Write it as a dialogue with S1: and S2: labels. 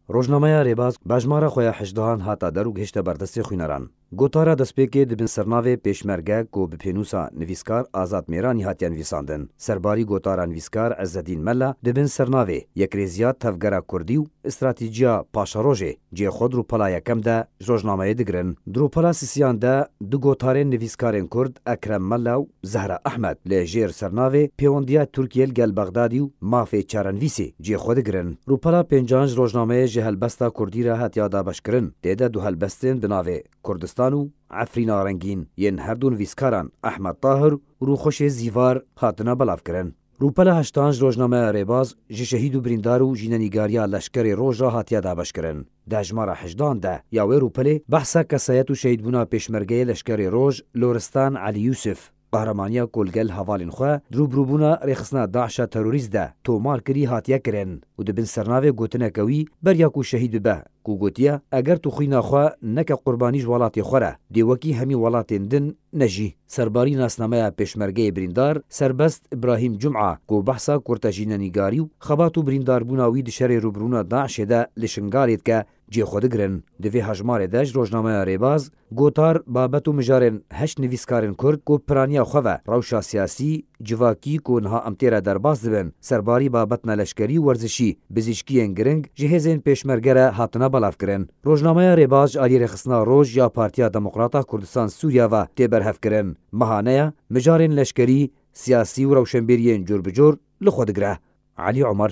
S1: روزنامه ریباز بجماره خویا حجدهان هاتا درو گهشته بردستی خوینران. گوتارا دسپیکی دبن سرناوی پیشمرگه کو بپینوسا نویسکار آزاد میرانی هاتیان ویساندن. سرباری گوتارا نویسکار عزالدین ملا دبن سرناوی یکریزیات تفگرا کردی و استراتیجیا پاشاروژه جی خود رو پلا یکم ده روزنامه دگرن. درو پلا سیسیان ده دو گوتارین نویسکارین کرد اکرم ملا و زهرا احمد لجیر سرناوی پیوندیا ترکیه گل بغدادی و مافی چارنویسی جی خود گرن. رو پلا پنجانج روزنامه جهل بستا کردی را هاتیا دابش کرن. دیده دو هلبستین بناوی کردستان و عفرینا رنگین ین هر دو نویسکاران احمد طاهر و روخوش زیوار هاتنا بلاف کرن. روپلا هشتانج روزنامه ریباز جی شهید و بریندار و جیننیگاریا لشکر روز را هاتیا دابش کرن. دجمارا حجدان ده یاوی روپلی بحثا کسایت و شهید بونا پیشمرگه لشکر روز لورستان علی یوسف قهرمانیا کولگل حوالین خواه دروبروبونا ریخسنا داعش تروریست ده تومار کری هاتیا کرن و دبن سرناوی گوتنه کوی بریا کو شهید به کو گوتیا اگر تو خوینا خواه نکه قربانیش ولاتی خوره دیوکی همی ولاتین دن نجی. سرباری ناسنامه پیشمرگه بریندار سربست ابراهیم جمعه کو بحثا کورتاژیننیگاری و خباتو بریندار بوناوی دشر روبرونا داعش ده لشنگاریت که جی خود گرن. دوی هجمار دج روزنامه ریباز گوتار بابتو مجارن هشت نویسکارن کرد کو پرانیا خواه روشا سیاسی جواکی کو نها امتیره درباز دبن سرباری بابت نلشکری ورزشی بزیشکیین گرنگ جهزین پیشمرگره هاتنا بلاف کرن. روزنامه ریباز آلی رخصنا روز یا پارتیا دموکراتا کردستان سوریا و تبرهف کرن. مهانه مجارن لشکری سیاسی و روشنبیرین جور بجور لخود گره. علی عمر